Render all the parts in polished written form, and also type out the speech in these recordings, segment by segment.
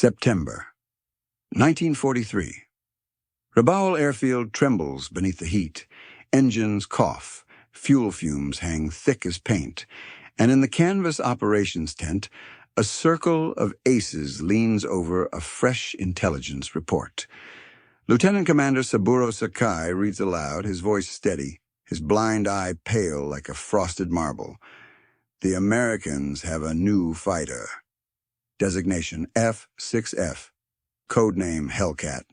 September 1943. Rabaul Airfield trembles beneath the heat. Engines cough, fuel fumes hang thick as paint, and in the canvas operations tent, a circle of aces leans over a fresh intelligence report. Lieutenant Commander Saburō Sakai reads aloud, his voice steady, his blind eye pale like a frosted marble. The Americans have a new fighter. Designation F6F. Codename Hellcat.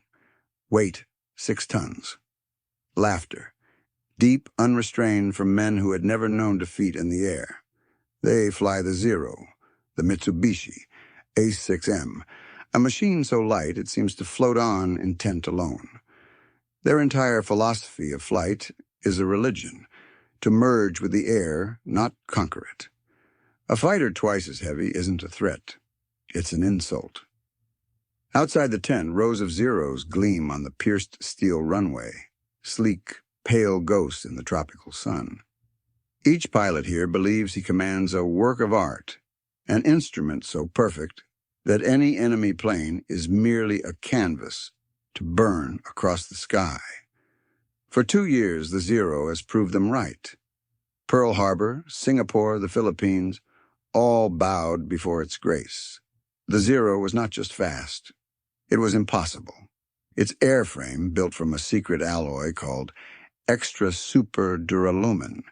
Weight 6 tons. Laughter. Deep, unrestrained from men who had never known defeat in the air. They fly the Zero, the Mitsubishi, A6M, a machine so light it seems to float on intent alone. Their entire philosophy of flight is a religion, to merge with the air, not conquer it. A fighter twice as heavy isn't a threat. It's an insult. Outside the tent, rows of Zeros gleam on the pierced steel runway, sleek, pale ghosts in the tropical sun. Each pilot here believes he commands a work of art, an instrument so perfect that any enemy plane is merely a canvas to burn across the sky. For 2 years, the Zero has proved them right. Pearl Harbor, Singapore, the Philippines, all bowed before its grace. The Zero was not just fast. It was impossible. Its airframe, built from a secret alloy called extra super duralumin,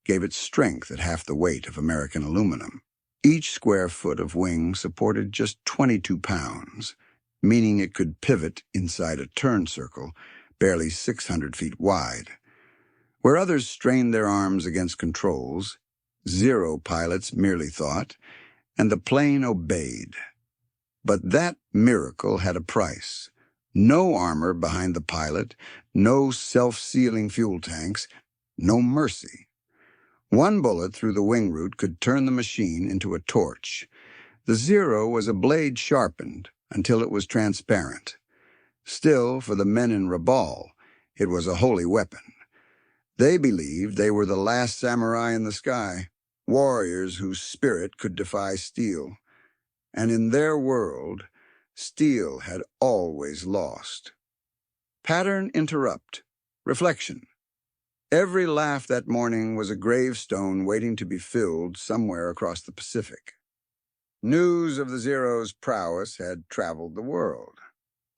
gave it strength at half the weight of American aluminum. Each square foot of wing supported just 22 pounds, meaning it could pivot inside a turn circle barely 600 feet wide. Where others strained their arms against controls, Zero pilots merely thought, and the plane obeyed. But that miracle had a price. No armor behind the pilot, no self-sealing fuel tanks, no mercy. One bullet through the wing root could turn the machine into a torch. The Zero was a blade sharpened until it was transparent. Still, for the men in Rabaul, it was a holy weapon. They believed they were the last samurai in the sky, warriors whose spirit could defy steel. And in their world, steel had always lost. Pattern interrupt. Reflection. Every laugh that morning was a gravestone waiting to be filled somewhere across the Pacific. News of the Zero's prowess had traveled the world.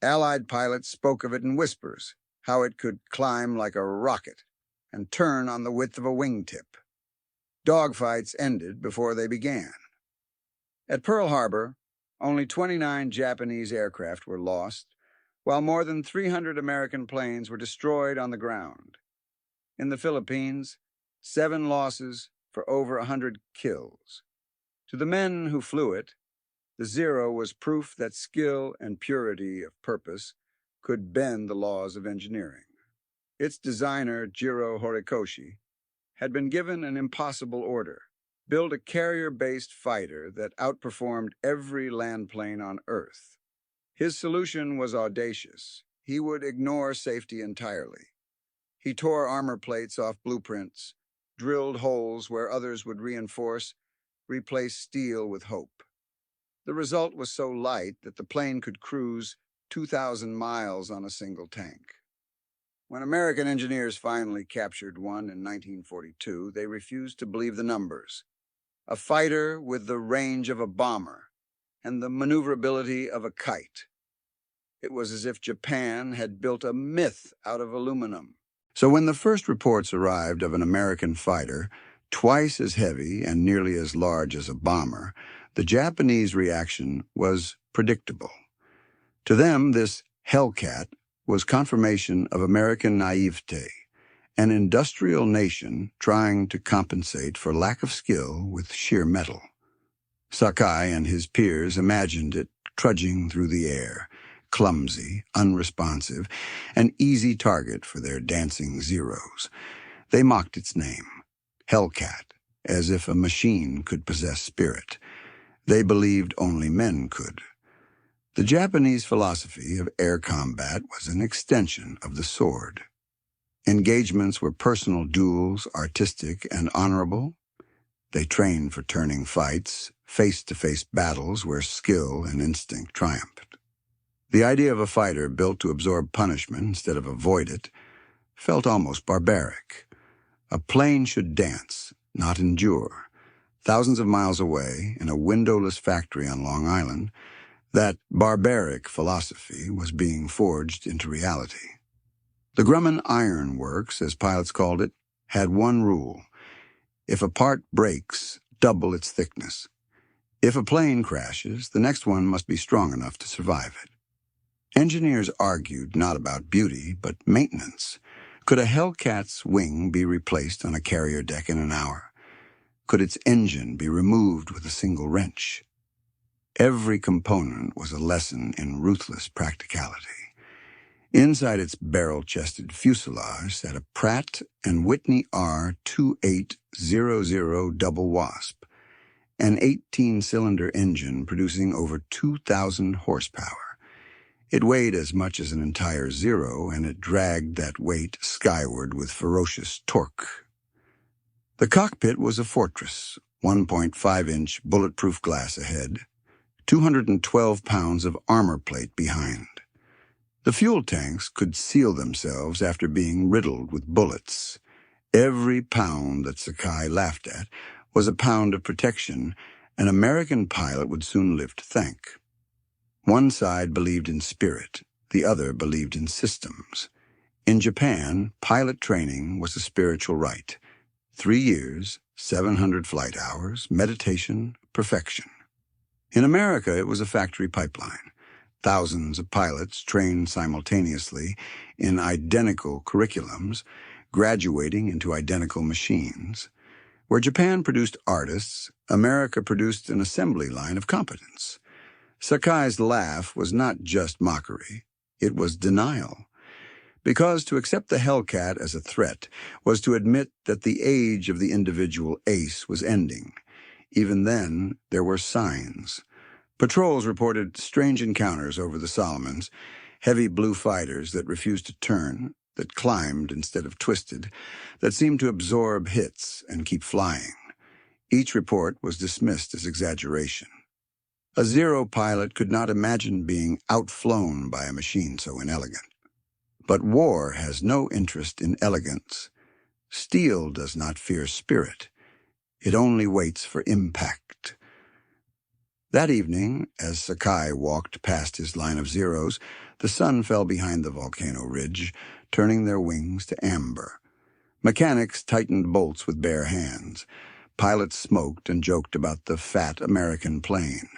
Allied pilots spoke of it in whispers, how it could climb like a rocket and turn on the width of a wingtip. Dogfights ended before they began. At Pearl Harbor, only 29 Japanese aircraft were lost, while more than 300 American planes were destroyed on the ground. In the Philippines, 7 losses for over 100 kills. To the men who flew it, the Zero was proof that skill and purity of purpose could bend the laws of engineering. Its designer, Jiro Horikoshi, had been given an impossible order: build a carrier-based fighter that outperformed every land plane on Earth. His solution was audacious. He would ignore safety entirely. He tore armor plates off blueprints, drilled holes where others would reinforce, replaced steel with hope. The result was so light that the plane could cruise 2,000 miles on a single tank. When American engineers finally captured one in 1942, they refused to believe the numbers. A fighter with the range of a bomber and the maneuverability of a kite. It was as if Japan had built a myth out of aluminum. So when the first reports arrived of an American fighter, twice as heavy and nearly as large as a bomber, the Japanese reaction was predictable. To them, this Hellcat was confirmation of American naivete, an industrial nation trying to compensate for lack of skill with sheer metal. Sakai and his peers imagined it trudging through the air, clumsy, unresponsive, an easy target for their dancing Zeros. They mocked its name, Hellcat, as if a machine could possess spirit. They believed only men could. The Japanese philosophy of air combat was an extension of the sword. Engagements were personal duels, artistic and honorable. They trained for turning fights, face-to-face battles where skill and instinct triumphed. The idea of a fighter built to absorb punishment instead of avoid it felt almost barbaric. A plane should dance, not endure. Thousands of miles away, in a windowless factory on Long Island, that barbaric philosophy was being forged into reality. The Grumman Iron Works, as pilots called it, had one rule. If a part breaks, double its thickness. If a plane crashes, the next one must be strong enough to survive it. Engineers argued not about beauty, but maintenance. Could a Hellcat's wing be replaced on a carrier deck in an hour? Could its engine be removed with a single wrench? Every component was a lesson in ruthless practicality. Inside its barrel-chested fuselage sat a Pratt & Whitney R2800 double wasp, an 18-cylinder engine producing over 2,000 horsepower. It weighed as much as an entire Zero, and it dragged that weight skyward with ferocious torque. The cockpit was a fortress, 1.5-inch bulletproof glass ahead, 212 pounds of armor plate behind. The fuel tanks could seal themselves after being riddled with bullets. Every pound that Sakai laughed at was a pound of protection an American pilot would soon live to thank. One side believed in spirit, the other believed in systems. In Japan, pilot training was a spiritual rite. 3 years, 700 flight hours, meditation, perfection. In America, it was a factory pipeline. Thousands of pilots trained simultaneously in identical curriculums, graduating into identical machines. Where Japan produced artists, America produced an assembly line of competence. Sakai's laugh was not just mockery, it was denial. Because to accept the Hellcat as a threat was to admit that the age of the individual ace was ending. Even then, there were signs. Patrols reported strange encounters over the Solomons, heavy blue fighters that refused to turn, that climbed instead of twisted, that seemed to absorb hits and keep flying. Each report was dismissed as exaggeration. A Zero pilot could not imagine being outflown by a machine so inelegant. But war has no interest in elegance. Steel does not fear spirit. It only waits for impact. That evening, as Sakai walked past his line of Zeros, the sun fell behind the volcano ridge, turning their wings to amber. Mechanics tightened bolts with bare hands. Pilots smoked and joked about the fat American plane.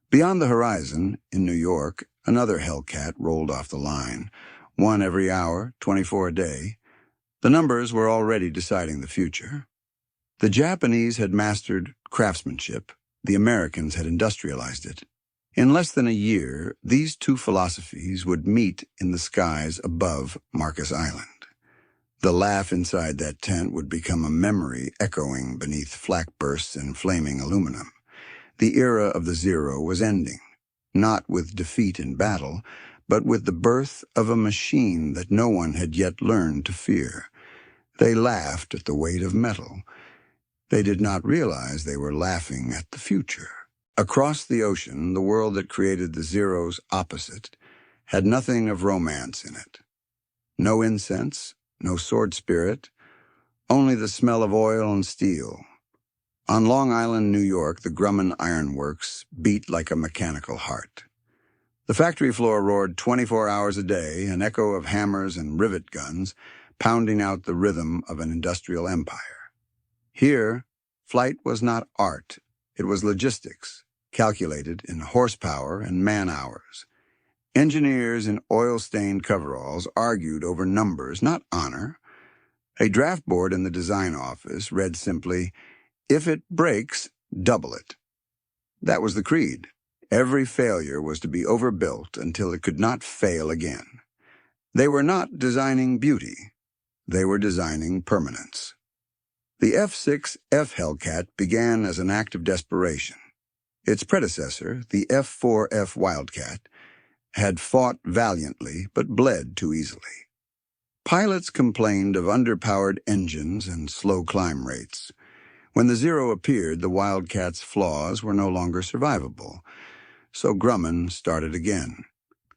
Beyond the horizon, in New York, another Hellcat rolled off the line. 1 every hour, 24 a day. The numbers were already deciding the future. The Japanese had mastered craftsmanship. The Americans had industrialized it. In less than a year, these two philosophies would meet in the skies above Marcus Island. The laugh inside that tent would become a memory echoing beneath flak bursts and flaming aluminum. The era of the Zero was ending, not with defeat in battle, but with the birth of a machine that no one had yet learned to fear. They laughed at the weight of metal. They did not realize they were laughing at the future. Across the ocean, the world that created the Zero's opposite had nothing of romance in it. No incense, no sword spirit, only the smell of oil and steel. On Long Island, New York, the Grumman Iron Works beat like a mechanical heart. The factory floor roared 24 hours a day, an echo of hammers and rivet guns, pounding out the rhythm of an industrial empire. Here, flight was not art, it was logistics, calculated in horsepower and man-hours. Engineers in oil-stained coveralls argued over numbers, not honor. A draft board in the design office read simply, "If it breaks, double it." That was the creed. Every failure was to be overbuilt until it could not fail again. They were not designing beauty. They were designing permanence. The F6F Hellcat began as an act of desperation. Its predecessor, the F4F Wildcat, had fought valiantly but bled too easily. Pilots complained of underpowered engines and slow climb rates. When the Zero appeared, the Wildcat's flaws were no longer survivable. So Grumman started again.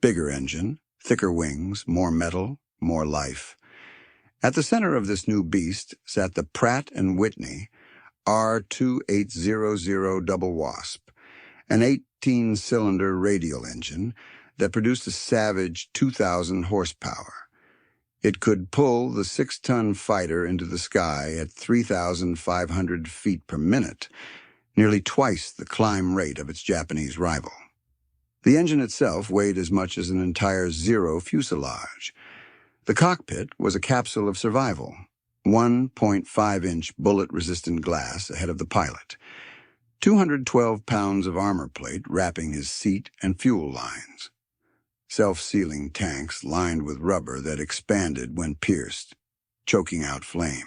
Bigger engine, thicker wings, more metal, more life. At the center of this new beast sat the Pratt & Whitney R2800 Double Wasp, an 18-cylinder radial engine that produced a savage 2,000 horsepower. It could pull the 6-ton fighter into the sky at 3,500 feet per minute, nearly twice the climb rate of its Japanese rival. The engine itself weighed as much as an entire Zero fuselage. The cockpit was a capsule of survival, 1.5-inch bullet-resistant glass ahead of the pilot, 212 pounds of armor plate wrapping his seat and fuel lines, self-sealing tanks lined with rubber that expanded when pierced, choking out flame.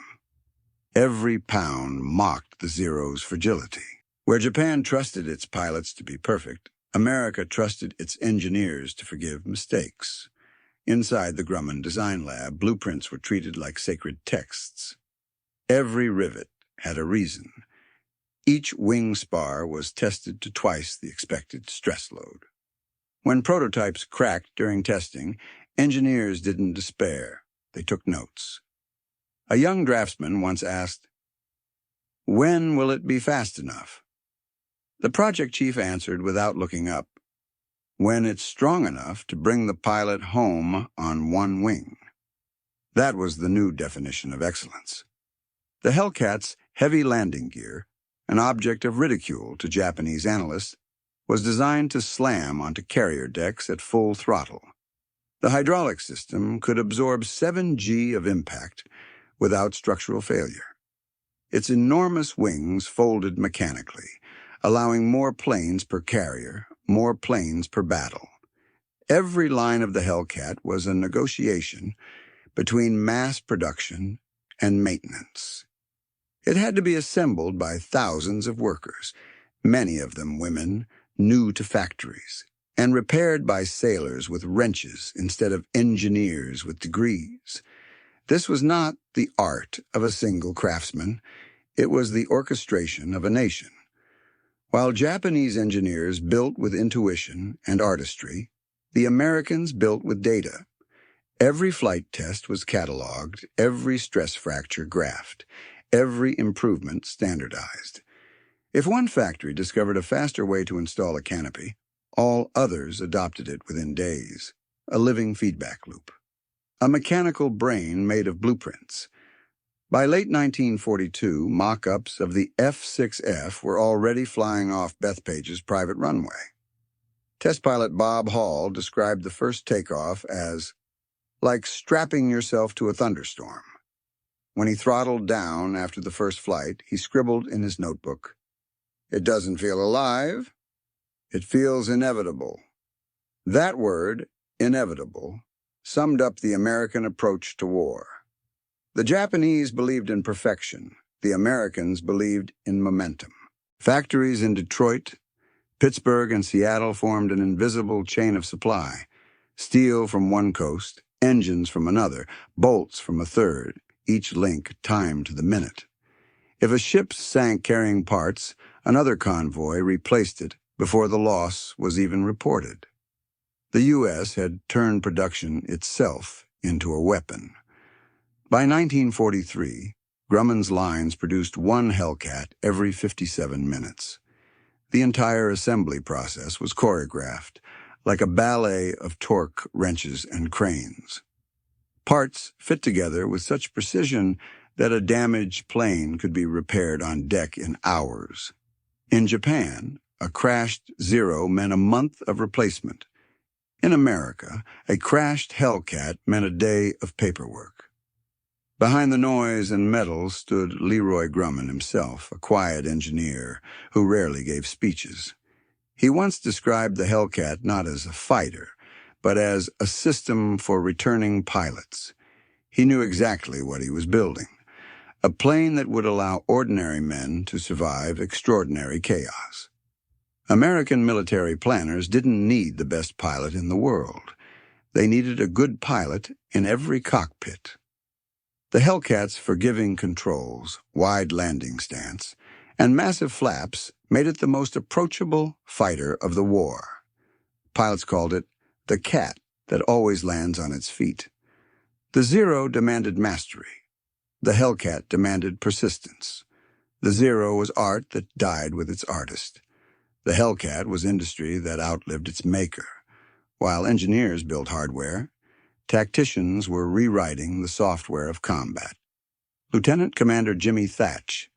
Every pound mocked the Zero's fragility. Where Japan trusted its pilots to be perfect, America trusted its engineers to forgive mistakes. Inside the Grumman Design Lab, blueprints were treated like sacred texts. Every rivet had a reason. Each wing spar was tested to twice the expected stress load. When prototypes cracked during testing, engineers didn't despair. They took notes. A young draftsman once asked, "When will it be fast enough?" The project chief answered without looking up, "When it's strong enough to bring the pilot home on one wing." That was the new definition of excellence. The Hellcat's heavy landing gear, an object of ridicule to Japanese analysts, was designed to slam onto carrier decks at full throttle. The hydraulic system could absorb 7G of impact without structural failure. Its enormous wings folded mechanically, allowing more planes per carrier, more planes per battle. Every line of the Hellcat was a negotiation between mass production and maintenance. It had to be assembled by thousands of workers, many of them women, new to factories, and repaired by sailors with wrenches instead of engineers with degrees. This was not the art of a single craftsman. It was the orchestration of a nation. While Japanese engineers built with intuition and artistry, the Americans built with data. Every flight test was cataloged, every stress fracture graphed, every improvement standardized. If one factory discovered a faster way to install a canopy, all others adopted it within days, a living feedback loop. A mechanical brain made of blueprints. By late 1942, mock-ups of the F6F were already flying off Bethpage's private runway. Test pilot Bob Hall described the first takeoff as like strapping yourself to a thunderstorm. When he throttled down after the first flight, he scribbled in his notebook, "It doesn't feel alive. It feels inevitable." That word, inevitable, summed up the American approach to war. The Japanese believed in perfection. The Americans believed in momentum. Factories in Detroit, Pittsburgh, and Seattle formed an invisible chain of supply. Steel from one coast, engines from another, bolts from a third, each link timed to the minute. If a ship sank carrying parts, another convoy replaced it before the loss was even reported. The U.S. had turned production itself into a weapon. By 1943, Grumman's lines produced one Hellcat every 57 minutes. The entire assembly process was choreographed, like a ballet of torque, wrenches, and cranes. Parts fit together with such precision that a damaged plane could be repaired on deck in hours. In Japan, a crashed Zero meant a month of replacement. In America, a crashed Hellcat meant a day of paperwork. Behind the noise and metal stood Leroy Grumman himself, a quiet engineer who rarely gave speeches. He once described the Hellcat not as a fighter, but as a system for returning pilots. He knew exactly what he was building, a plane that would allow ordinary men to survive extraordinary chaos. American military planners didn't need the best pilot in the world. They needed a good pilot in every cockpit. The Hellcat's forgiving controls, wide landing stance, and massive flaps made it the most approachable fighter of the war. Pilots called it the cat that always lands on its feet. The Zero demanded mastery. The Hellcat demanded persistence. The Zero was art that died with its artist. The Hellcat was industry that outlived its maker. While engineers built hardware, tacticians were rewriting the software of combat. Lieutenant Commander Jimmy Thatch,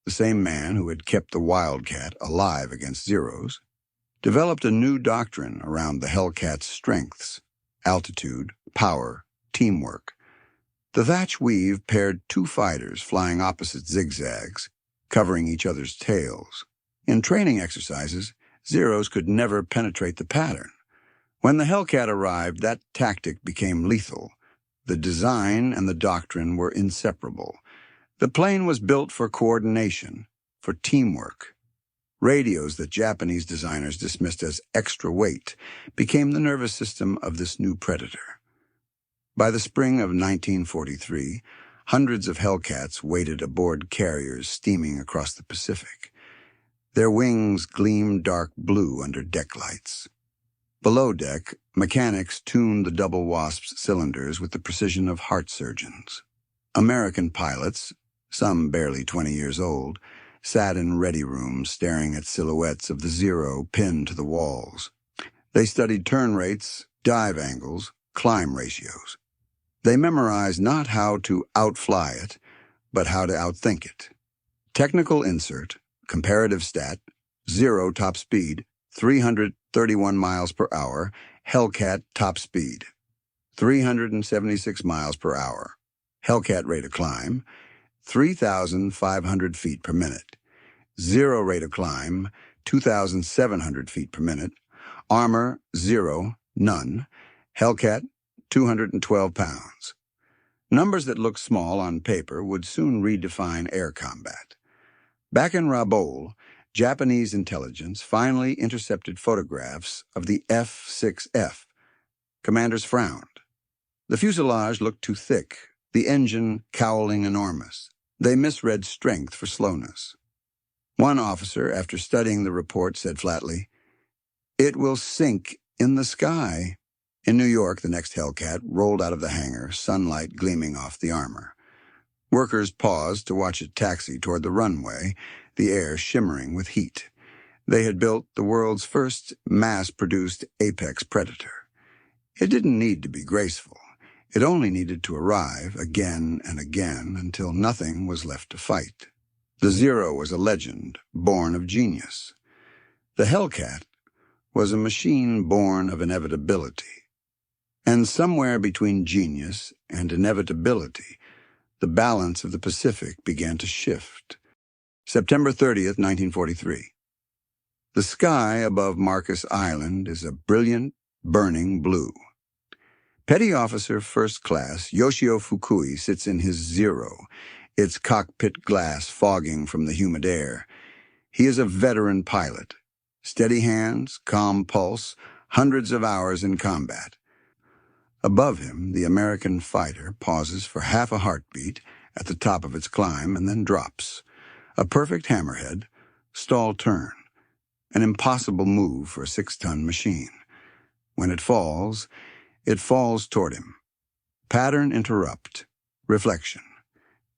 the same man who had kept the Wildcat alive against Zeros, developed a new doctrine around the Hellcat's strengths: altitude, power, teamwork. The Thatch weave paired two fighters flying opposite zigzags, covering each other's tails. In training exercises, Zeros could never penetrate the pattern. When the Hellcat arrived, that tactic became lethal. The design and the doctrine were inseparable. The plane was built for coordination, for teamwork. Radios that Japanese designers dismissed as extra weight became the nervous system of this new predator. By the spring of 1943, hundreds of Hellcats waited aboard carriers steaming across the Pacific. Their wings gleamed dark blue under deck lights. Below deck, mechanics tuned the Double Wasp's cylinders with the precision of heart surgeons. American pilots, some barely 20 years old, sat in ready rooms staring at silhouettes of the Zero pinned to the walls. They studied turn rates, dive angles, climb ratios. They memorized not how to outfly it, but how to outthink it. Technical insert, comparative stat, Zero top speed, 331 miles per hour, Hellcat top speed, 376 miles per hour. Hellcat rate of climb, 3,500 feet per minute. Zero rate of climb, 2,700 feet per minute. Armor, 0, none. Hellcat, 212 pounds. Numbers that looked small on paper would soon redefine air combat. Back in Rabaul, Japanese intelligence finally intercepted photographs of the F6F. Commanders frowned. The fuselage looked too thick, the engine cowling enormous. They misread strength for slowness. One officer, after studying the report, said flatly, "It will sink in the sky." In New York, the next Hellcat rolled out of the hangar, sunlight gleaming off the armor. Workers paused to watch it taxi toward the runway, the air shimmering with heat. They had built the world's first mass-produced apex predator. It didn't need to be graceful. It only needed to arrive again and again until nothing was left to fight. The Zero was a legend, born of genius. The Hellcat was a machine born of inevitability. And somewhere between genius and inevitability, the balance of the Pacific began to shift. September 30th, 1943. The sky above Marcus Island is a brilliant, burning blue. Petty Officer First Class Yoshio Fukui sits in his Zero, its cockpit glass fogging from the humid air. He is a veteran pilot. Steady hands, calm pulse, hundreds of hours in combat. Above him, the American fighter pauses for half a heartbeat at the top of its climb and then drops. A perfect hammerhead, stall turn, an impossible move for a 6-ton machine. When it falls toward him. Pattern interrupt, reflection.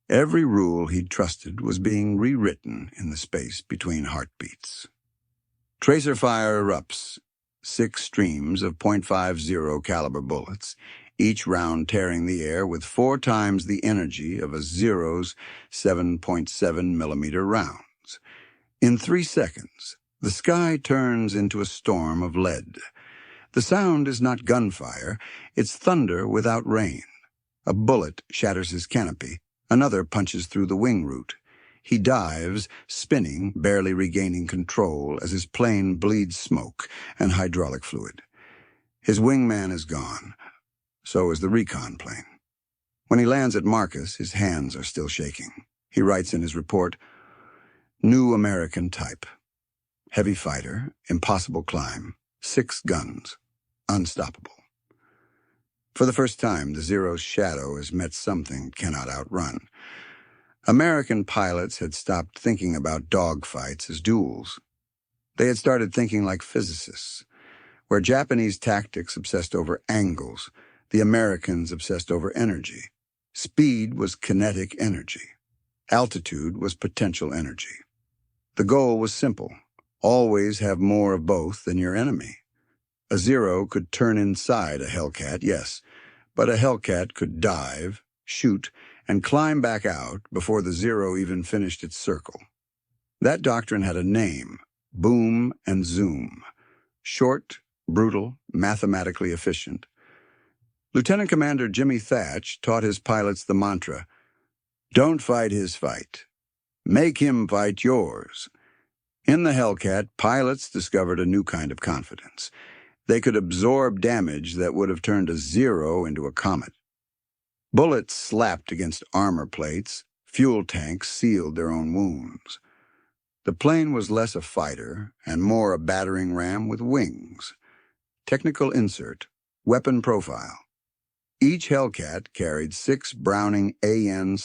Every rule he'd trusted was being rewritten in the space between heartbeats. Tracer fire erupts, 6 streams of .50 caliber bullets, each round tearing the air with 4 times the energy of a Zero's 7.7 millimeter rounds. In 3 seconds, the sky turns into a storm of lead. The sound is not gunfire, it's thunder without rain. A bullet shatters his canopy, another punches through the wing root. He dives, spinning, barely regaining control as his plane bleeds smoke and hydraulic fluid. His wingman is gone. So is the recon plane. When he lands at Marcus, his hands are still shaking. He writes in his report, "New American type. Heavy fighter, impossible climb, 6 guns, unstoppable." For the first time, the Zero's shadow has met something it cannot outrun. American pilots had stopped thinking about dogfights as duels. They had started thinking like physicists. Where Japanese tactics obsessed over angles, the Americans obsessed over energy. Speed was kinetic energy. Altitude was potential energy. The goal was simple. Always have more of both than your enemy. A Zero could turn inside a Hellcat, yes, but a Hellcat could dive, shoot, and climb back out before the Zero even finished its circle. That doctrine had a name: boom and zoom. Short, brutal, mathematically efficient. Lieutenant Commander Jimmy Thatch taught his pilots the mantra, "Don't fight his fight. Make him fight yours." In the Hellcat, pilots discovered a new kind of confidence. They could absorb damage that would have turned a Zero into a comet. Bullets slapped against armor plates, fuel tanks sealed their own wounds. The plane was less a fighter and more a battering ram with wings. Technical insert, weapon profile. Each Hellcat carried 6 Browning AN/M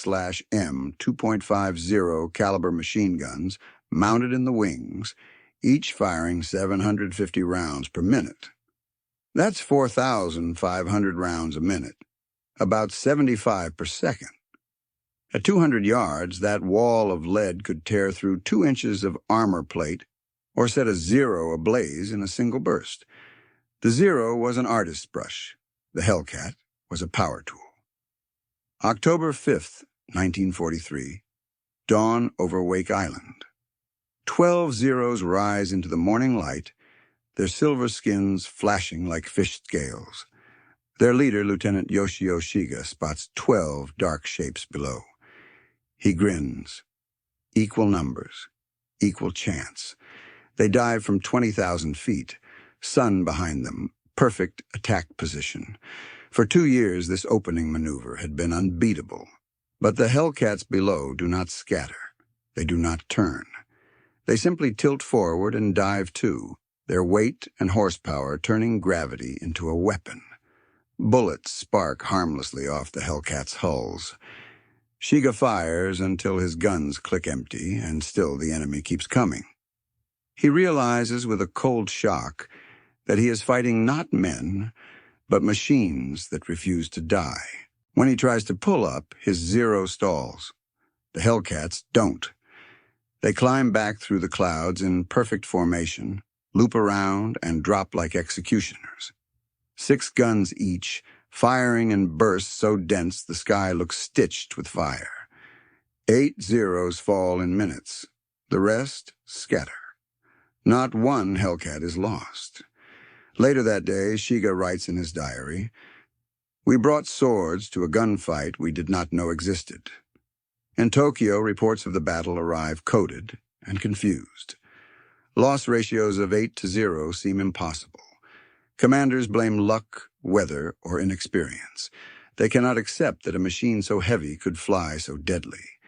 2.50 caliber machine guns mounted in the wings, each firing 750 rounds per minute. That's 4,500 rounds a minute, about 75 per second. At 200 yards, that wall of lead could tear through 2 inches of armor plate or set a Zero ablaze in a single burst. The Zero was an artist's brush. The Hellcat was a power tool. October 5th, 1943. Dawn over Wake Island. 12 Zeros rise into the morning light, their silver skins flashing like fish scales. Their leader, Lieutenant Yoshio Shiga, spots 12 dark shapes below. He grins. Equal numbers. Equal chance. They dive from 20,000 feet. Sun behind them. Perfect attack position. For 2 years, this opening maneuver had been unbeatable. But the Hellcats below do not scatter. They do not turn. They simply tilt forward and dive too, their weight and horsepower turning gravity into a weapon. Bullets spark harmlessly off the Hellcats' hulls. Shiga fires until his guns click empty, and still the enemy keeps coming. He realizes with a cold shock that he is fighting not men, but machines that refuse to die. When he tries to pull up, his Zero stalls. The Hellcats don't. They climb back through the clouds in perfect formation, loop around, and drop like executioners. 6 guns each, firing in bursts so dense the sky looks stitched with fire. 8 Zeros fall in minutes. The rest scatter. Not one Hellcat is lost. Later that day, Shiga writes in his diary, "We brought swords to a gunfight we did not know existed." In Tokyo, reports of the battle arrive coded and confused. Loss ratios of 8-0 seem impossible. Commanders blame luck, weather, or inexperience. They cannot accept that a machine so heavy could fly so deadly.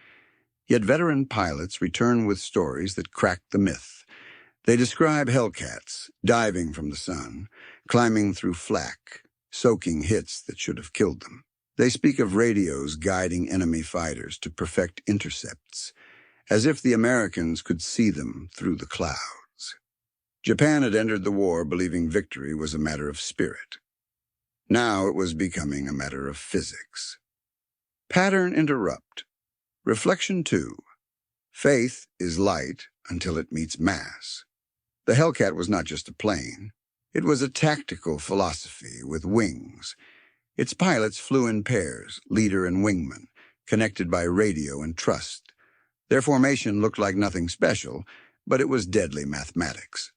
Yet veteran pilots return with stories that crack the myth. They describe Hellcats, diving from the sun, climbing through flak, soaking hits that should have killed them. They speak of radios guiding enemy fighters to perfect intercepts, as if the Americans could see them through the clouds. Japan had entered the war believing victory was a matter of spirit. Now it was becoming a matter of physics. Pattern interrupt. Reflection 2. Faith is light until it meets mass. The Hellcat was not just a plane. It was a tactical philosophy with wings. Its pilots flew in pairs, leader and wingman, connected by radio and trust. Their formation looked like nothing special, but it was deadly mathematics.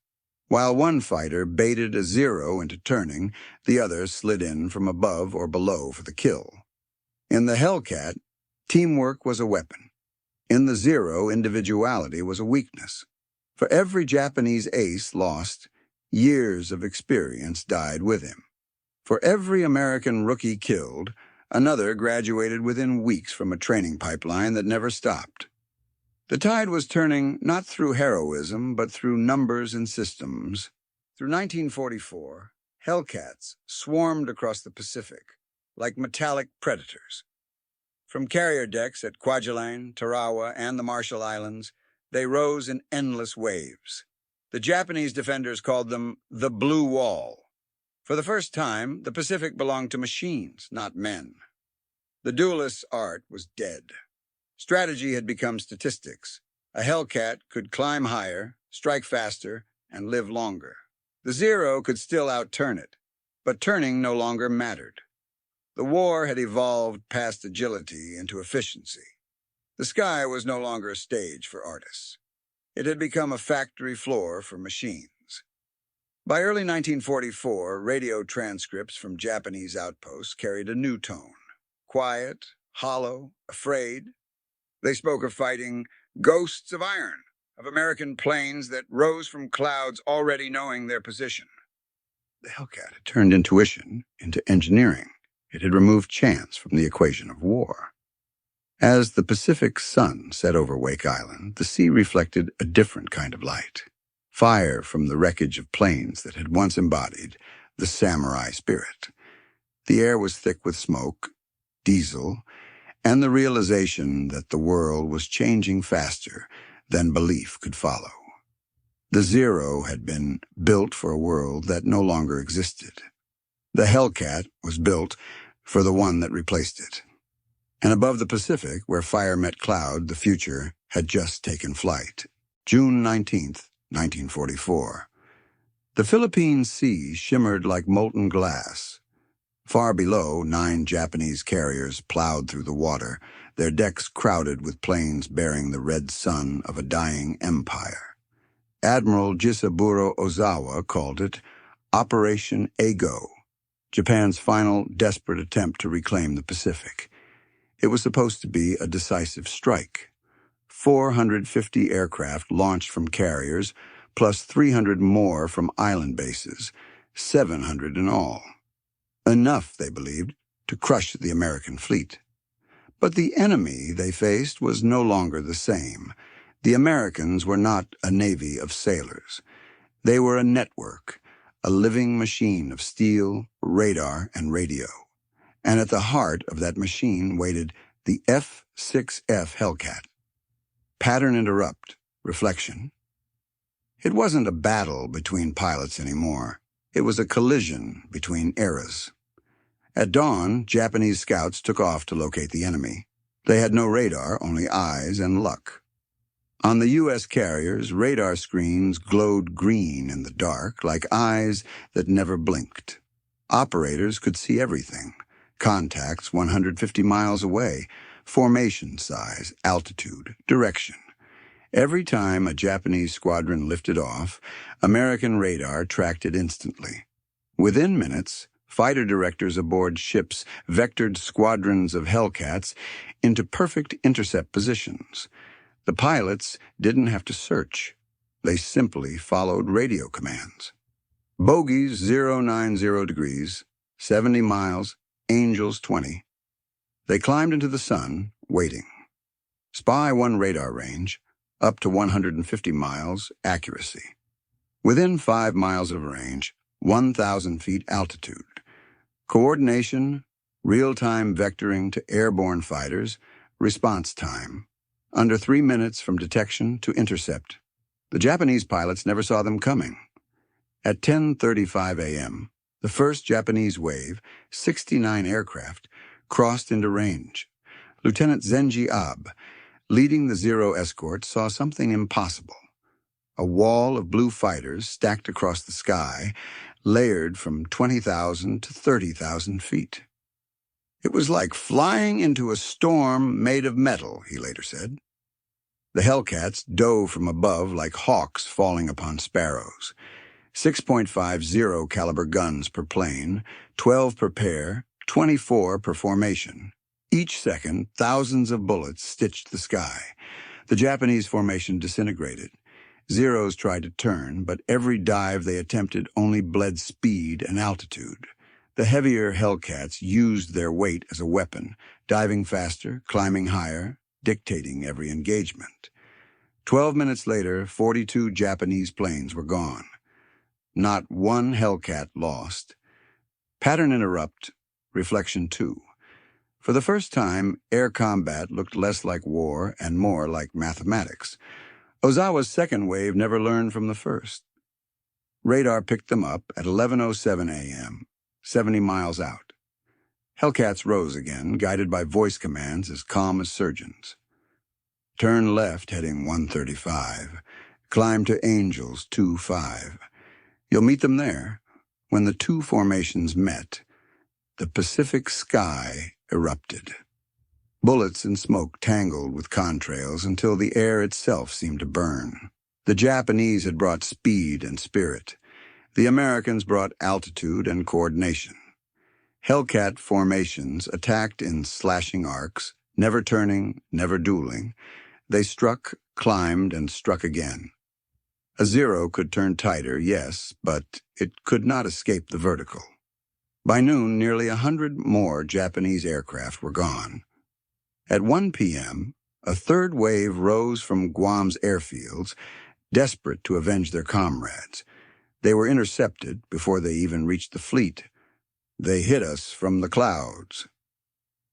While one fighter baited a Zero into turning, the other slid in from above or below for the kill. In the Hellcat, teamwork was a weapon. In the Zero, individuality was a weakness. For every Japanese ace lost, years of experience died with him. For every American rookie killed, another graduated within weeks from a training pipeline that never stopped. The tide was turning not through heroism, but through numbers and systems. Through 1944, Hellcats swarmed across the Pacific like metallic predators. From carrier decks at Kwajalein, Tarawa, and the Marshall Islands, they rose in endless waves. The Japanese defenders called them the Blue Wall. For the first time, the Pacific belonged to machines, not men. The duelist's art was dead. Strategy had become statistics. A Hellcat could climb higher, strike faster, and live longer. The Zero could still outturn it, but turning no longer mattered. The war had evolved past agility into efficiency. The sky was no longer a stage for artists. It had become a factory floor for machines. By early 1944, radio transcripts from Japanese outposts carried a new tone. Quiet, hollow, afraid. They spoke of fighting ghosts of iron, of American planes that rose from clouds already knowing their position. The Hellcat had turned intuition into engineering. It had removed chance from the equation of war. As the Pacific sun set over Wake Island, the sea reflected a different kind of light. Fire from the wreckage of planes that had once embodied the samurai spirit. The air was thick with smoke, diesel, and the realization that the world was changing faster than belief could follow. The Zero had been built for a world that no longer existed. The Hellcat was built for the one that replaced it. And above the Pacific, where fire met cloud, the future had just taken flight. June 19th, 1944. The Philippine Sea shimmered like molten glass. Far below, 9 Japanese carriers plowed through the water, their decks crowded with planes bearing the red sun of a dying empire. Admiral Saburō Ozawa called it Operation Ego, Japan's final desperate attempt to reclaim the Pacific. It was supposed to be a decisive strike. 450 aircraft launched from carriers, plus 300 more from island bases, 700 in all. Enough, they believed, to crush the American fleet. But the enemy they faced was no longer the same. The Americans were not a navy of sailors. They were a network, a living machine of steel, radar, and radio. And at the heart of that machine waited the F6F Hellcat. Pattern interrupt, reflection. It wasn't a battle between pilots anymore. It was a collision between eras. At dawn, Japanese scouts took off to locate the enemy. They had no radar, only eyes and luck. On the U.S. carriers, radar screens glowed green in the dark, like eyes that never blinked. Operators could see everything. Contacts 150 miles away, formation size, altitude, direction. Every time a Japanese squadron lifted off, American radar tracked it instantly. Within minutes, fighter directors aboard ships vectored squadrons of Hellcats into perfect intercept positions. The pilots didn't have to search. They simply followed radio commands. Bogies 090 degrees, 70 miles, Angels 20. They climbed into the sun, waiting. Spy 1 radar range, up to 150 miles, accuracy. Within 5 miles of range, 1,000 feet altitude. Coordination, real-time vectoring to airborne fighters, response time. Under 3 minutes from detection to intercept. The Japanese pilots never saw them coming. At 10:35 a.m., the first Japanese wave, 69 aircraft, crossed into range. Lieutenant Zenji Abe, leading the Zero escort, saw something impossible. A wall of blue fighters stacked across the sky, layered from 20,000 to 30,000 feet. It was like flying into a storm made of metal, he later said. The Hellcats dove from above like hawks falling upon sparrows. 6.50 caliber guns per plane, 12 per pair, 24 per formation. Each second, thousands of bullets stitched the sky. The Japanese formation disintegrated. Zeros tried to turn, but every dive they attempted only bled speed and altitude. The heavier Hellcats used their weight as a weapon, diving faster, climbing higher, dictating every engagement. 12 minutes later, 42 Japanese planes were gone. Not one Hellcat lost. Pattern interrupt, reflection 2. For the first time, air combat looked less like war and more like mathematics. Ozawa's second wave never learned from the first. Radar picked them up at 11:07 a.m., 70 miles out. Hellcats rose again, guided by voice commands as calm as surgeons. Turn left heading 135. Climb to Angels 2-5. You'll meet them there. When the two formations met, the Pacific sky erupted. Bullets and smoke tangled with contrails until the air itself seemed to burn. The Japanese had brought speed and spirit. The Americans brought altitude and coordination. Hellcat formations attacked in slashing arcs, never turning, never dueling. They struck, climbed, and struck again. A Zero could turn tighter, yes, but it could not escape the vertical. By noon, nearly 100 more Japanese aircraft were gone. At 1 p.m., a third wave rose from Guam's airfields, desperate to avenge their comrades. They were intercepted before they even reached the fleet. They hit us from the clouds.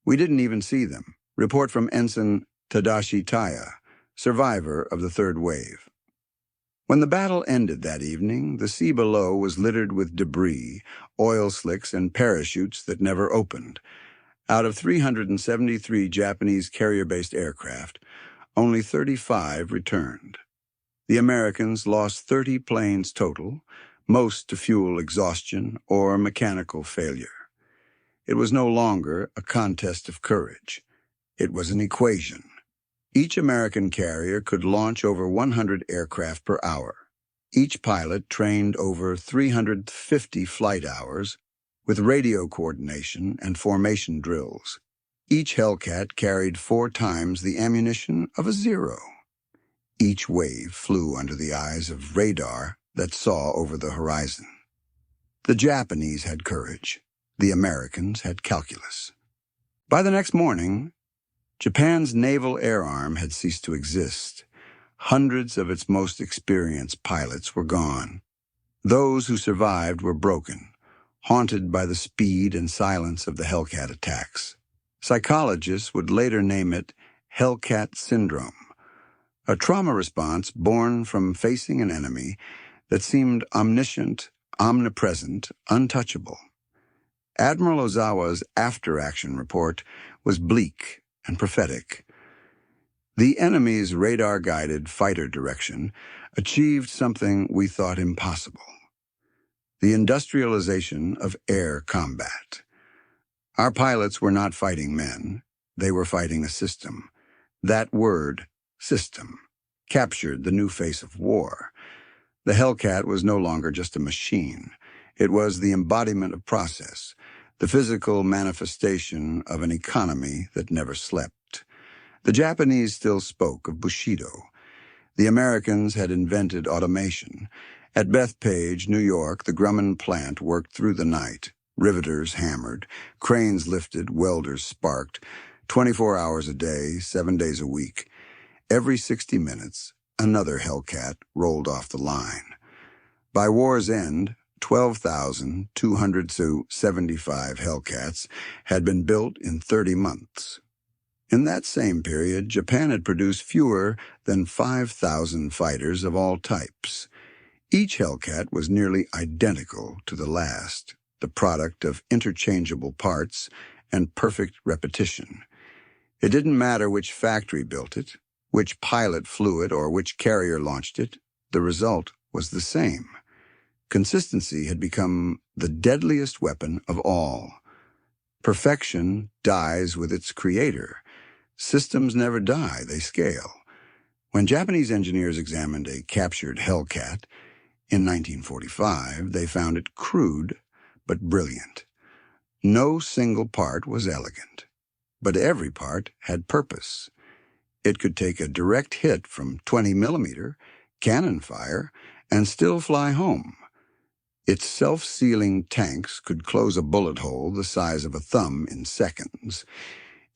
We didn't even see them. Report from Ensign Tadashi Taya, survivor of the third wave. When the battle ended that evening, the sea below was littered with debris, oil slicks, and parachutes that never opened. Out of 373 Japanese carrier-based aircraft, only 35 returned. The Americans lost 30 planes total, most to fuel exhaustion or mechanical failure. It was no longer a contest of courage. It was an equation. Each American carrier could launch over 100 aircraft per hour. Each pilot trained over 350 flight hours with radio coordination and formation drills. Each Hellcat carried 4 times the ammunition of a Zero. Each wave flew under the eyes of radar that saw over the horizon. The Japanese had courage. The Americans had calculus. By the next morning, Japan's naval air arm had ceased to exist. Hundreds of its most experienced pilots were gone. Those who survived were broken, haunted by the speed and silence of the Hellcat attacks. Psychologists would later name it Hellcat syndrome, a trauma response born from facing an enemy that seemed omniscient, omnipresent, untouchable. Admiral Ozawa's after-action report was bleak and prophetic. The enemy's radar-guided fighter direction achieved something we thought impossible: the industrialization of air combat. Our pilots were not fighting men. They were fighting a system. That word, system, captured the new face of war. The Hellcat was no longer just a machine. It was the embodiment of process, the physical manifestation of an economy that never slept. The Japanese still spoke of Bushido. The Americans had invented automation. At Bethpage, New York, the Grumman plant worked through the night. Riveters hammered, cranes lifted, welders sparked, 24 hours a day, 7 days a week. Every 60 minutes, another Hellcat rolled off the line. By war's end, 12,275 Hellcats had been built in 30 months. In that same period, Japan had produced fewer than 5,000 fighters of all types. Each Hellcat was nearly identical to the last, the product of interchangeable parts and perfect repetition. It didn't matter which factory built it, which pilot flew it, or which carrier launched it. The result was the same. Consistency had become the deadliest weapon of all. Perfection dies with its creator. Systems never die, they scale. When Japanese engineers examined a captured Hellcat in 1945, they found it crude but brilliant. No single part was elegant, but every part had purpose. It could take a direct hit from 20mm cannon fire and still fly home. Its self-sealing tanks could close a bullet hole the size of a thumb in seconds.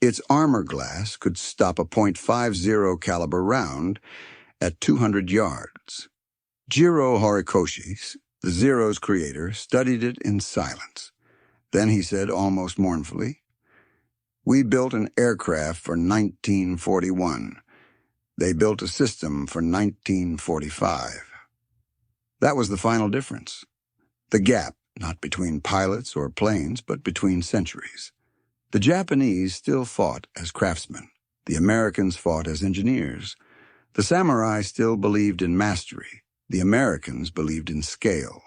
Its armor glass could stop a .50 caliber round at 200 yards. Jiro Horikoshi, the Zero's creator, studied it in silence. Then he said almost mournfully, We built an aircraft for 1941. They built a system for 1945. That was the final difference. The gap, not between pilots or planes, but between centuries. The Japanese still fought as craftsmen. The Americans fought as engineers. The samurai still believed in mastery. The Americans believed in scale.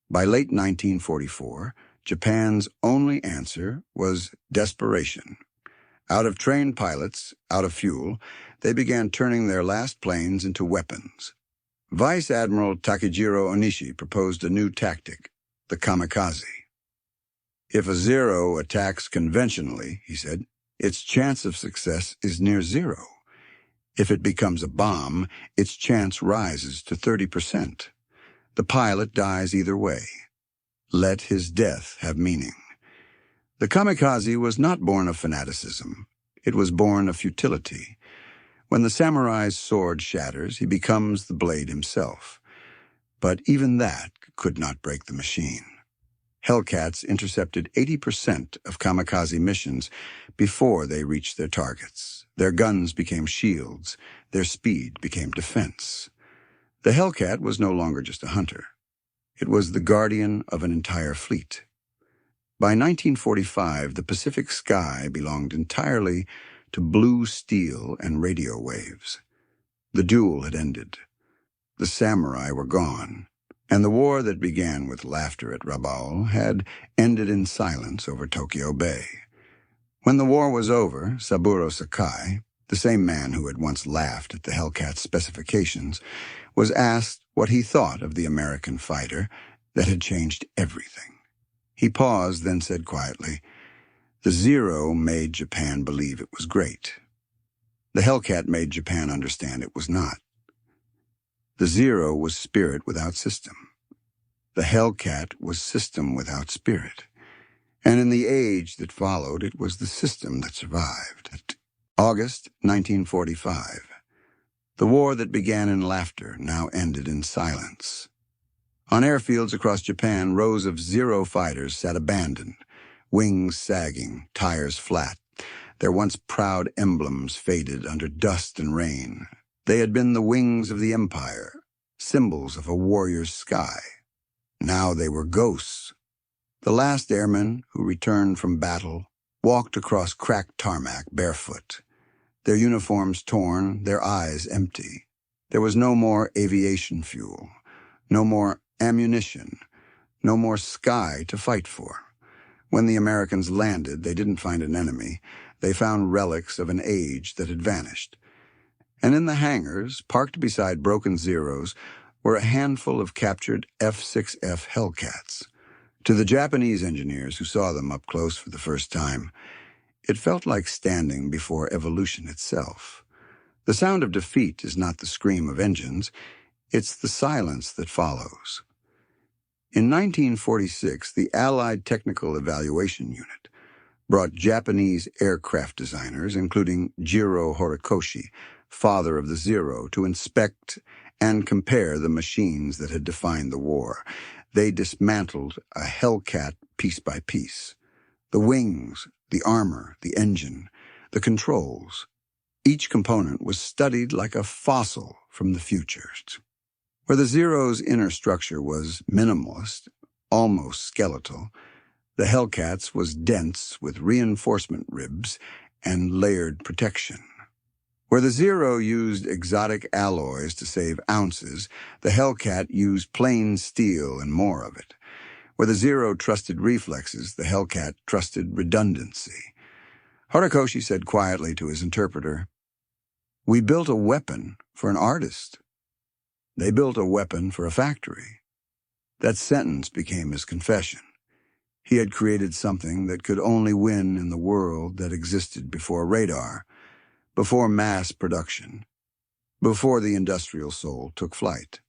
By late 1944, Japan's only answer was desperation. Out of trained pilots, out of fuel, they began turning their last planes into weapons. Vice Admiral Takejiro Onishi proposed a new tactic, the kamikaze. If a Zero attacks conventionally, he said, its chance of success is near zero. If it becomes a bomb, its chance rises to 30%. The pilot dies either way. Let his death have meaning. The kamikaze was not born of fanaticism. It was born of futility. When the samurai's sword shatters, he becomes the blade himself. But even that could not break the machine. Hellcats intercepted 80% of kamikaze missions before they reached their targets. Their guns became shields. Their speed became defense. The Hellcat was no longer just a hunter. It was the guardian of an entire fleet. By 1945, the Pacific sky belonged entirely to blue steel and radio waves. The duel had ended. The samurai were gone, and the war that began with laughter at Rabaul had ended in silence over Tokyo Bay. When the war was over, Saburō Sakai, the same man who had once laughed at the Hellcat's specifications, was asked what he thought of the American fighter that had changed everything. He paused, then said quietly, "The Zero made Japan believe it was great. The Hellcat made Japan understand it was not. The Zero was spirit without system. The Hellcat was system without spirit. And in the age that followed, it was the system that survived." August 1945. The war that began in laughter now ended in silence. On airfields across Japan, rows of Zero fighters sat abandoned, wings sagging, tires flat. Their once proud emblems faded under dust and rain. They had been the wings of the empire, symbols of a warrior's sky. Now they were ghosts. The last airmen who returned from battle walked across cracked tarmac barefoot, their uniforms torn, their eyes empty. There was no more aviation fuel, no more ammunition, no more sky to fight for. When the Americans landed, they didn't find an enemy. They found relics of an age that had vanished. And in the hangars, parked beside broken Zeros, were a handful of captured F6F Hellcats. To the Japanese engineers who saw them up close for the first time, it felt like standing before evolution itself. The sound of defeat is not the scream of engines, it's the silence that follows. In 1946, the Allied Technical Evaluation Unit brought Japanese aircraft designers, including Jiro Horikoshi, father of the Zero, to inspect and compare the machines that had defined the war. They dismantled a Hellcat piece by piece. The wings, the armor, the engine, the controls. Each component was studied like a fossil from the futures. Where the Zero's inner structure was minimalist, almost skeletal, the Hellcat's was dense with reinforcement ribs and layered protection. Where the Zero used exotic alloys to save ounces, the Hellcat used plain steel and more of it. Where the Zero trusted reflexes, the Hellcat trusted redundancy. Horikoshi said quietly to his interpreter, "We built a weapon for an artist. They built a weapon for a factory." That sentence became his confession. He had created something that could only win in the world that existed before radar, before mass production, before the industrial soul took flight.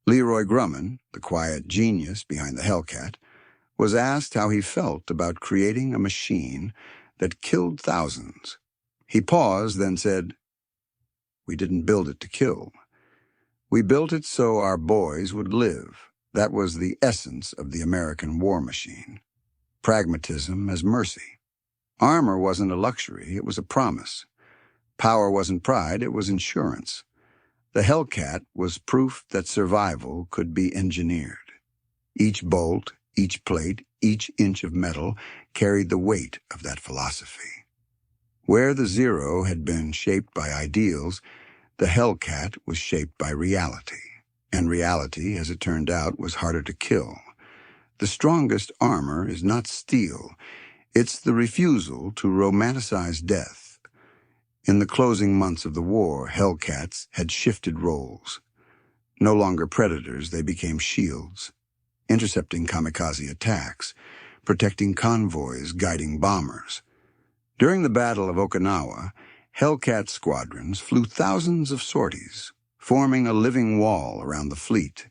Leroy Grumman, the quiet genius behind the Hellcat, was asked how he felt about creating a machine that killed thousands. He paused, then said, "We didn't build it to kill. We built it so our boys would live. That was the essence of the American war machine. Pragmatism as mercy. Armor wasn't a luxury, it was a promise. Power wasn't pride, it was insurance. The Hellcat was proof that survival could be engineered. Each bolt, each plate, each inch of metal carried the weight of that philosophy. Where the Zero had been shaped by ideals, the Hellcat was shaped by reality. And reality, as it turned out, was harder to kill. The strongest armor is not steel. It's the refusal to romanticize death. In the closing months of the war, Hellcats had shifted roles. No longer predators, they became shields, intercepting kamikaze attacks, protecting convoys, guiding bombers. During the Battle of Okinawa, Hellcat squadrons flew thousands of sorties, forming a living wall around the fleet.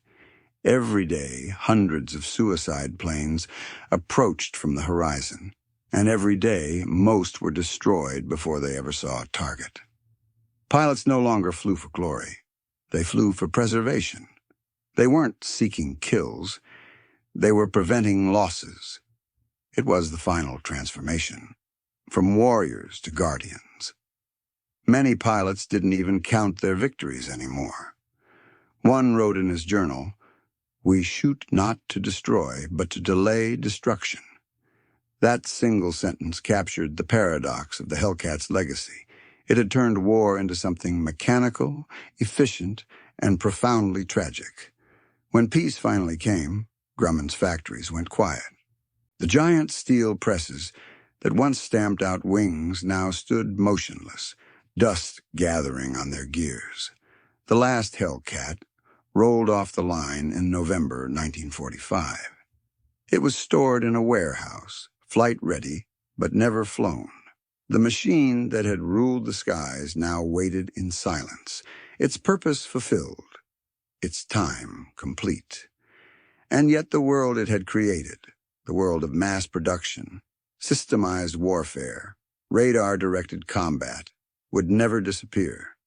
Every day, hundreds of suicide planes approached from the horizon, and every day, most were destroyed before they ever saw a target. Pilots no longer flew for glory. They flew for preservation. They weren't seeking kills. They were preventing losses. It was the final transformation, from warriors to guardians. Many pilots didn't even count their victories anymore. One wrote in his journal, "We shoot not to destroy, but to delay destruction." That single sentence captured the paradox of the Hellcat's legacy. It had turned war into something mechanical, efficient, and profoundly tragic. When peace finally came, Grumman's factories went quiet. The giant steel presses that once stamped out wings now stood motionless, dust gathering on their gears. The last Hellcat rolled off the line in November 1945. It was stored in a warehouse, flight-ready, but never flown. The machine that had ruled the skies now waited in silence, its purpose fulfilled, its time complete. And yet the world it had created, the world of mass production, systemized warfare, radar-directed combat, would never disappear.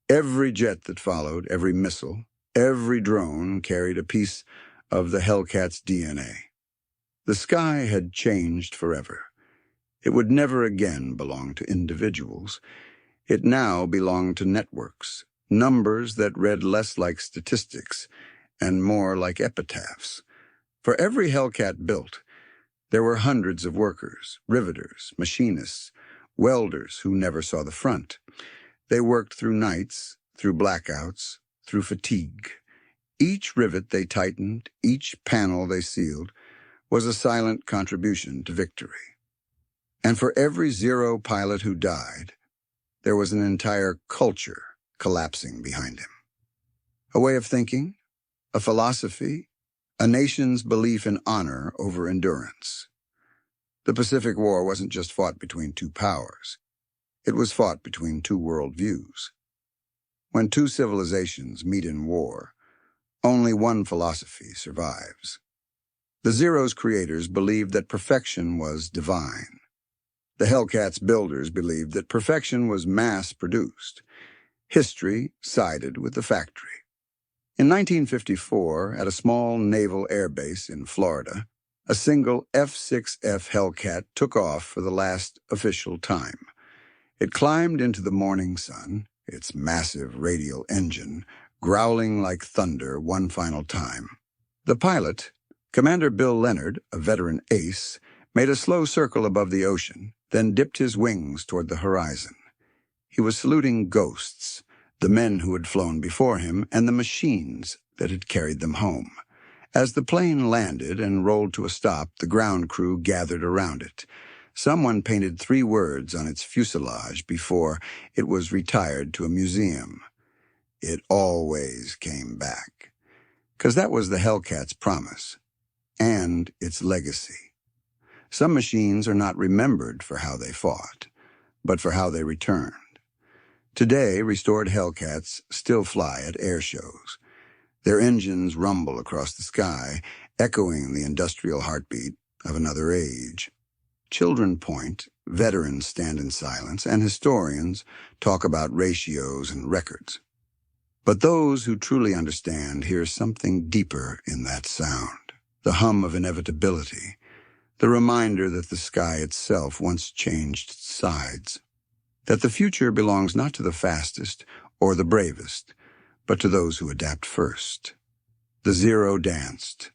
Every jet that followed, every missile, every drone carried a piece of the Hellcat's DNA. The sky had changed forever. It would never again belong to individuals. It now belonged to networks, numbers that read less like statistics and more like epitaphs. For every Hellcat built, there were hundreds of workers, riveters, machinists, welders who never saw the front. They worked through nights, through blackouts, through fatigue. Each rivet they tightened, each panel they sealed, was a silent contribution to victory. And for every Zero pilot who died, there was an entire culture collapsing behind him. A way of thinking, a philosophy, a nation's belief in honor over endurance. The Pacific War wasn't just fought between two powers. It was fought between two worldviews. When two civilizations meet in war, only one philosophy survives. The Zero's creators believed that perfection was divine. The Hellcat's builders believed that perfection was mass-produced. History sided with the factory. In 1954, at a small naval airbase in Florida, a single F6F Hellcat took off for the last official time. It climbed into the morning sun, its massive radial engine growling like thunder one final time. The pilot, Commander Bill Leonard, a veteran ace, made a slow circle above the ocean, then dipped his wings toward the horizon. He was saluting ghosts, the men who had flown before him and the machines that had carried them home. As the plane landed and rolled to a stop, the ground crew gathered around it. Someone painted 3 words on its fuselage before it was retired to a museum. It always came back. 'Cause that was the Hellcat's promise, and its legacy. Some machines are not remembered for how they fought, but for how they returned. Today, restored Hellcats still fly at air shows. Their engines rumble across the sky, echoing the industrial heartbeat of another age. Children point, veterans stand in silence, and historians talk about ratios and records. But those who truly understand hear something deeper in that sound, the hum of inevitability, the reminder that the sky itself once changed its sides, that the future belongs not to the fastest or the bravest, but to those who adapt first. The Zero danced.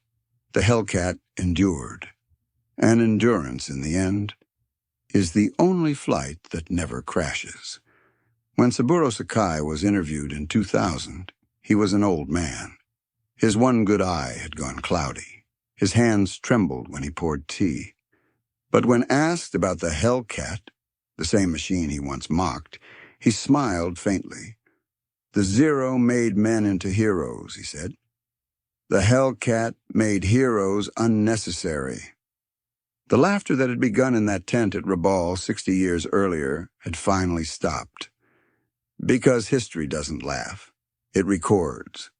The Hellcat endured. And endurance, in the end, is the only flight that never crashes. When Saburō Sakai was interviewed in 2000, he was an old man. His one good eye had gone cloudy. His hands trembled when he poured tea. But when asked about the Hellcat, the same machine he once mocked, he smiled faintly. "The Zero made men into heroes," he said. "The Hellcat made heroes unnecessary." The laughter that had begun in that tent at Rabaul 60 years earlier had finally stopped. Because history doesn't laugh. It records.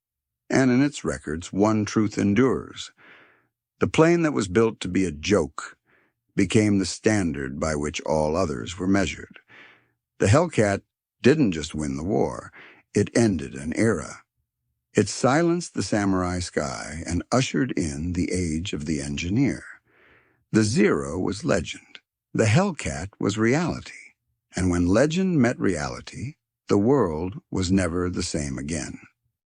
And in its records, one truth endures. The plane that was built to be a joke became the standard by which all others were measured. The Hellcat didn't just win the war. It ended an era. It silenced the samurai sky and ushered in the age of the engineer. The Zero was legend. The Hellcat was reality. And when legend met reality, the world was never the same again.